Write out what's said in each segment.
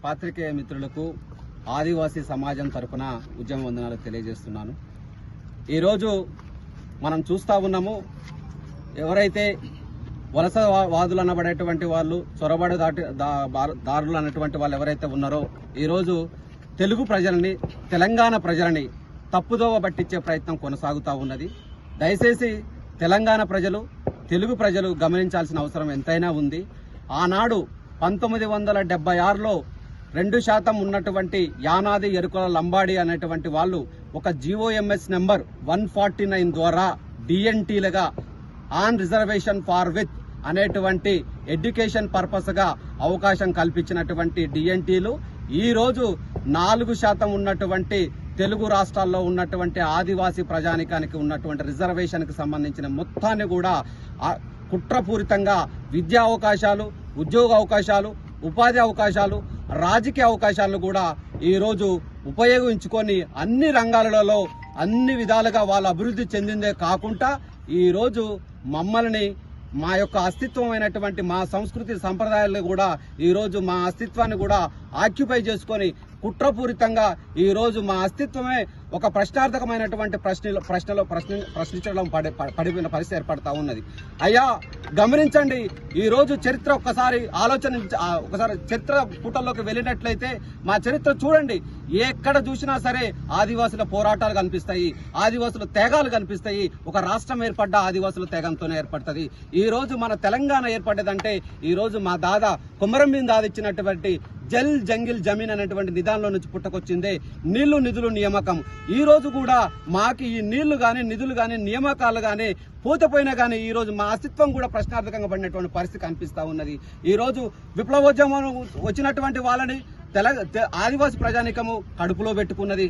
పాత్రికేయ మిత్రులకు ఆదివాసీ సమాజం తరపున ఉద్యమ వందనాలు తెలియజేస్తున్నాను. ఈరోజు మనం చూస్తూ ఉన్నాము, ఎవరైతే వలసవాదులు అనబడేటువంటి వాళ్ళు, చొరబడి దారులు అన్నటువంటి వాళ్ళు ఎవరైతే ఉన్నారో ఈరోజు తెలుగు ప్రజల్ని, తెలంగాణ ప్రజలని తప్పుదోవ పట్టించే ప్రయత్నం కొనసాగుతూ ఉన్నది. దయచేసి తెలంగాణ ప్రజలు, తెలుగు ప్రజలు గమనించాల్సిన అవసరం ఎంతైనా ఉంది. ఆనాడు 1976లో 2% ఉన్నటువంటి యానాది ఎరుకుల లంబాడి అనేటువంటి వాళ్ళు ఒక జీఓఎంఎస్ నెంబర్ 149 ద్వారా డిఎన్టీలుగా ఆన్ రిజర్వేషన్ ఫార్ విత్ అనేటువంటి ఎడ్యుకేషన్ పర్పస్గా అవకాశం కల్పించినటువంటి డిఎన్టీలు ఈరోజు 4% ఉన్నటువంటి తెలుగు రాష్ట్రాల్లో ఉన్నటువంటి ఆదివాసీ ప్రజానికానికి ఉన్నటువంటి రిజర్వేషన్కి సంబంధించిన మొత్తాన్ని కూడా కుట్రపూరితంగా విద్యా అవకాశాలు, ఉద్యోగ అవకాశాలు, ఉపాధి అవకాశాలు, రాజకీయ అవకాశాలను కూడా ఈరోజు ఉపయోగించుకొని అన్ని రంగాలలో అన్ని విధాలుగా వాళ్ళు అభివృద్ధి చెందిందే కాకుండా ఈరోజు మమ్మల్ని, మా యొక్క అస్తిత్వమైనటువంటి మా సంస్కృతి సంప్రదాయాలు కూడా ఈరోజు మా అస్తిత్వాన్ని కూడా ఆక్యుపై చేసుకొని కుట్రపూరితంగా ఈరోజు మా అస్తిత్వమే ఒక ప్రశ్నార్థకమైనటువంటి ప్రశ్నించడం పడిపోయిన పరిస్థితి ఏర్పడతా ఉన్నది. అయ్యా గమనించండి, ఈరోజు చరిత్ర ఒకసారి ఒకసారి చరిత్ర పుటల్లోకి వెళ్ళినట్లయితే మా చరిత్ర చూడండి. ఎక్కడ చూసినా సరే ఆదివాసుల పోరాటాలు కనిపిస్తాయి, ఆదివాసుల త్యాగాలు కనిపిస్తాయి. ఒక రాష్ట్రం ఏర్పడ్డ ఆదివాసుల త్యాగంతోనే ఏర్పడుతుంది. ఈ రోజు మన తెలంగాణ ఏర్పడ్డదంటే ఈరోజు మా దాదా కొమరం మీద దాదిచ్చినటువంటి జల్ జంగిల్ జమీన్ అనేటువంటి నిదానంలో నుంచి పుట్టుకొచ్చిందే నీళ్లు నిధులు నియామకం. ఈ రోజు కూడా మాకు ఈ నీళ్లు గాని, నిధులు గాని, నియామకాలు గాని పోతపోయినా గానీ ఈ రోజు మా అస్తిత్వం కూడా ప్రశ్నార్థకంగా పడినటువంటి పరిస్థితి కనిపిస్తా ఉన్నది. ఈ రోజు విప్లవోద్యమం వచ్చినటువంటి వాళ్ళని ఆదివాసీ ప్రజానికము కడుపులో పెట్టుకున్నది,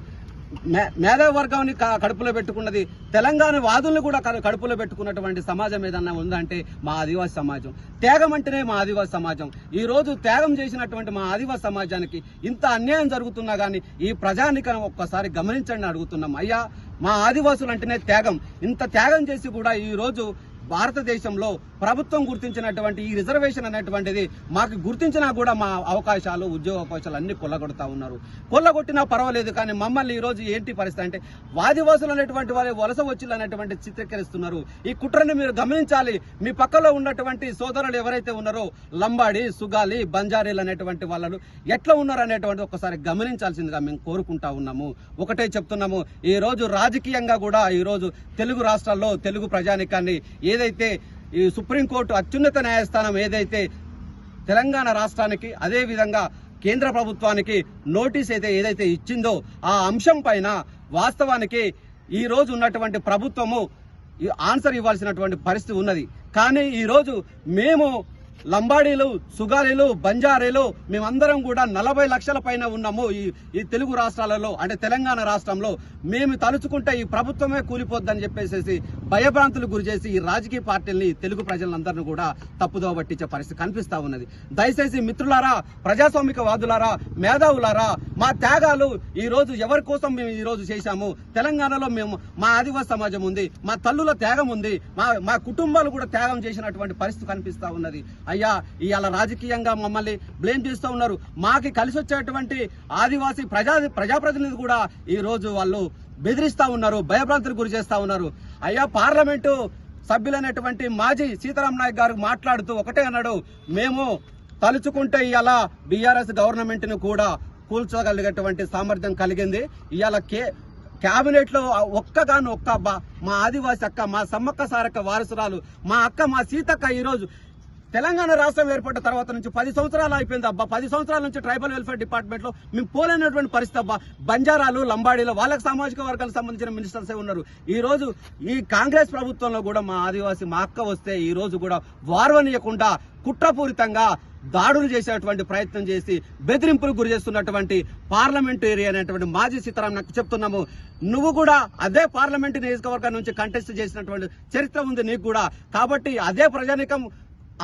మేధావి వర్గాన్ని కడుపులో పెట్టుకున్నది, తెలంగాణ వాదుల్ని కూడా కడుపులో పెట్టుకున్నటువంటి సమాజం ఏదన్నా ఉందంటే మా ఆదివాసీ సమాజం. త్యాగం అంటేనే మా ఆదివాసీ సమాజం. ఈ రోజు త్యాగం చేసినటువంటి మా ఆదివాసీ సమాజానికి ఇంత అన్యాయం జరుగుతున్నా గానీ ఈ ప్రజానికం ఒక్కసారి గమనించండి అడుగుతున్నాం. అయ్యా మా ఆదివాసులు అంటేనే త్యాగం. ఇంత త్యాగం చేసి కూడా ఈ రోజు భారతదేశంలో ప్రభుత్వం గుర్తించినటువంటి ఈ రిజర్వేషన్ అనేటువంటిది మాకు గుర్తించినా కూడా మా అవకాశాలు, ఉద్యోగ అవకాశాలు అన్ని కొల్లగొడతా ఉన్నారు. కొల్లగొట్టినా పర్వాలేదు, కానీ మమ్మల్ని ఈ రోజు ఏంటి పరిస్థితి అంటే ఆదివాసులు అనేటువంటి వారి వలస వచ్చిలు అనేటువంటి చిత్రీకరిస్తున్నారు. ఈ కుట్రని మీరు గమనించాలి. మీ పక్కలో ఉన్నటువంటి సోదరులు ఎవరైతే ఉన్నారో లంబాడి, సుగాలి, బంజారీలు అనేటువంటి వాళ్ళు ఎట్లా ఉన్నారు అనేటువంటి ఒకసారి గమనించాల్సిందిగా మేము కోరుకుంటా ఉన్నాము. ఒకటే చెప్తున్నాము, ఈ రోజు రాజకీయంగా కూడా ఈ రోజు తెలుగు రాష్ట్రాల్లో తెలుగు ప్రజానికాన్ని ఏదైతే ఈ సుప్రీంకోర్టు అత్యున్నత న్యాయస్థానం ఏదైతే తెలంగాణ రాష్ట్రానికి అదే విధంగా కేంద్ర ప్రభుత్వానికి నోటీస్ ఏదైతే ఇచ్చిందో ఆ అంశం పైన వాస్తవానికి ఈ రోజు ఉన్నటువంటి ప్రభుత్వము ఆన్సర్ ఇవ్వాల్సినటువంటి పరిస్థితి ఉన్నది. కానీ ఈ రోజు మేము లంబాడీలు, సుగాలీలు, బంజారీలు మేమందరం కూడా 40 లక్షల పైన ఉన్నాము ఈ తెలుగు రాష్ట్రాలలో, అంటే తెలంగాణ రాష్ట్రంలో. మేము తలుచుకుంటే ఈ ప్రభుత్వమే కూలిపోద్దని చెప్పేసి భయభ్రాంతులు గురి చేసి ఈ రాజకీయ పార్టీల్ని, తెలుగు ప్రజలందరినీ కూడా తప్పుదోవ పట్టించే పరిస్థితి కనిపిస్తా ఉన్నది. దయచేసి మిత్రులారా, ప్రజాస్వామికవాదులారా, మేధావులారా, మా త్యాగాలు ఈ రోజు ఎవరి కోసం మేము ఈ రోజు చేశాము. తెలంగాణలో మేము మా ఆదివాసీ సమాజం ఉంది, మా తల్లుల త్యాగం ఉంది, మా కుటుంబాలు కూడా త్యాగం చేసినటువంటి పరిస్థితి కనిపిస్తా ఉన్నది. అయ్యా ఇవాళ రాజకీయంగా మమ్మల్ని బ్లేమ్ చేస్తూ ఉన్నారు. మాకి కలిసి వచ్చేటువంటి ఆదివాసీ ప్రజాప్రతినిధి కూడా ఈ రోజు వాళ్ళు బెదిరిస్తా ఉన్నారు, భయభ్రాంతులకు గురి చేస్తా ఉన్నారు. అయ్యా పార్లమెంటు సభ్యులైనటువంటి మాజీ సీతారాం నాయక్ గారు మాట్లాడుతూ ఒకటే అన్నాడు, మేము తలుచుకుంటే ఇవాళ బీఆర్ఎస్ గవర్నమెంట్ ను కూడా కూల్చగలిగేటువంటి సామర్థ్యం కలిగింది. ఇవాళ కేబినెట్ లో ఒక్క మా ఆదివాసీ అక్క, మా సమ్మక్క సారక్క వారసురాలు, మా అక్క, మా సీతక్క ఈ రోజు తెలంగాణ రాష్ట్రం ఏర్పడిన తర్వాత నుంచి 10 సంవత్సరాలు అయిపోయింది అబ్బా. 10 సంవత్సరాల నుంచి ట్రైబల్ వెల్ఫేర్ డిపార్ట్మెంట్ లో మేము పోలేనటువంటి పరిస్థితి అబ్బా. బంజారాలు, లంబాడీలు వాళ్ళకి సామాజిక వర్గాలకు సంబంధించిన మినిస్టర్సే ఉన్నారు. ఈ రోజు ఈ కాంగ్రెస్ ప్రభుత్వంలో కూడా మా ఆదివాసీ మా అక్క వస్తే ఈ రోజు కూడా వార్వనీయకుండా కుట్రపూరితంగా దాడులు చేసేటువంటి ప్రయత్నం చేసి బెదిరింపులకు గురి చేస్తున్నటువంటి పార్లమెంటరీ అనేటువంటి మాజీ సీతారాం నాకు చెప్తున్నాము, నువ్వు కూడా అదే పార్లమెంటు నియోజకవర్గం నుంచి కంటెస్ట్ చేసినటువంటి చరిత్ర ఉంది నీకు కూడా. కాబట్టి అదే ప్రజానికం,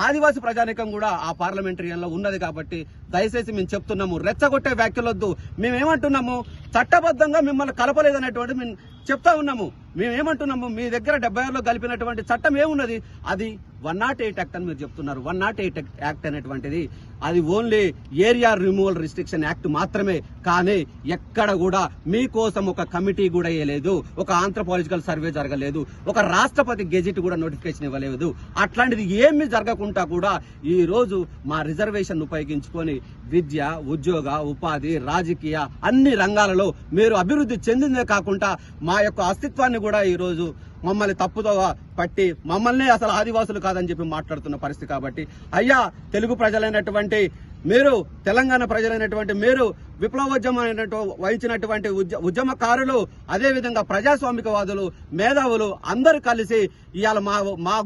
ఆదివాసీ ప్రజానికం కూడా ఆ పార్లమెంటరీలో ఉన్నది. కాబట్టి దయచేసి మేము చెప్తున్నాము, రెచ్చగొట్టే వ్యాఖ్యలొద్దు. మేమేమంటున్నాము, చట్టబద్ధంగా మిమ్మల్ని కలపలేదనేటువంటి మేము చెప్తా ఉన్నాము. మేమేమంటున్నాము, మీ దగ్గర 76లో కలిపినటువంటి చట్టం ఏమున్నది, అది 108 యాక్ట్ అని మీరు చెప్తున్నారు. 108 యాక్ట్ అనేటువంటిది అది only area removal restriction act మాత్రమే. కానీ ఎక్కడ కూడా మీకోసం ఒక కమిటీ కూడా వేయలేదు, ఒక ఆంథ్రోపాలజికల్ సర్వే జరగలేదు, ఒక రాష్ట్రపతి గెజిట్ కూడా నోటిఫికేషన్ ఇవ్వలేదు. అట్లాంటిది ఏమీ జరగకుండా కూడా ఈ రోజు మా రిజర్వేషన్ ఉపయోగించుకొని విద్య, ఉద్యోగ, ఉపాధి, రాజకీయ అన్ని రంగాలలో మీరు అభివృద్ధి చెందిందే కాకుండా మా యొక్క అస్తిత్వాన్ని కూడా ఈ రోజు మమ్మల్ని తప్పుదో పట్టి మమ్మల్ని అసలు ఆదివాసులు కాదని చెప్పి మాట్లాడుతున్న పరిస్థితి. కాబట్టి అయ్యా, తెలుగు ప్రజలైనటువంటి మీరు, తెలంగాణ ప్రజలైనటువంటి మీరు, విప్లవోద్యమం వహించినటువంటి ఉద్యమకారులు, అదేవిధంగా ప్రజాస్వామికవాదులు, మేధావులు అందరూ కలిసి ఇవాళ మా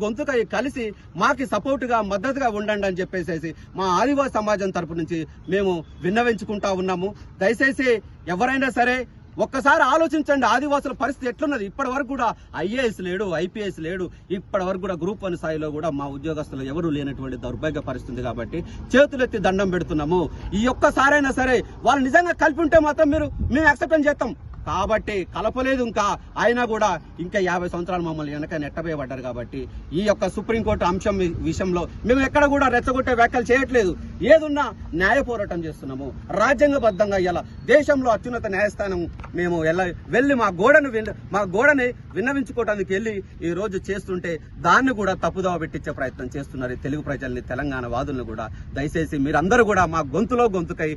గొంతుకై కలిసి మాకి సపోర్టుగా, మద్దతుగా ఉండండి అని చెప్పేసి మా ఆదివాసీ సమాజం తరపు నుంచి మేము విన్నవించుకుంటా ఉన్నాము. దయచేసి ఎవరైనా సరే ఒక్కసారి ఆలోచించండి, ఆదివాసుల పరిస్థితి ఎట్లున్నది. ఇప్పటి వరకు కూడా ఐఏఎస్ లేడు, ఐపీఎస్ లేడు, ఇప్పటి వరకు కూడా గ్రూప్ 1 స్థాయిలో కూడా మా ఉద్యోగస్తులు ఎవరు లేనటువంటి దౌర్భాగ్య పరిస్థితి. కాబట్టి చేతులెత్తి దండం పెడుతున్నాము. ఈ ఒక్కసారైనా సరే వాళ్ళు నిజంగా కలిపి ఉంటే మాత్రం మేము యాక్సెప్ట్ చేస్తాం. కాబట్టి కలపలేదు ఇంకా, అయినా కూడా ఇంకా 50 సంవత్సరాలు మమ్మల్ని వెనక నెట్టబోయబడ్డారు. కాబట్టి ఈ యొక్క సుప్రీంకోర్టు అంశం విషయంలో మేము ఎక్కడ కూడా రెచ్చగొట్టే వ్యాఖ్యలు చేయట్లేదు. ఏదున్నా న్యాయ పోరాటం చేస్తున్నాము. రాజ్యాంగబద్ధంగా ఇలా దేశంలో అత్యున్నత న్యాయస్థానం మేము వెళ్ళి మా గోడని విన్నవించుకోవడానికి వెళ్ళి ఈ రోజు చేస్తుంటే దాన్ని కూడా తప్పుదోవ పెట్టించే ప్రయత్నం చేస్తున్నారు తెలుగు ప్రజల్ని, తెలంగాణ వాదులను కూడా. దయచేసి మీరందరూ కూడా మా గొంతుకై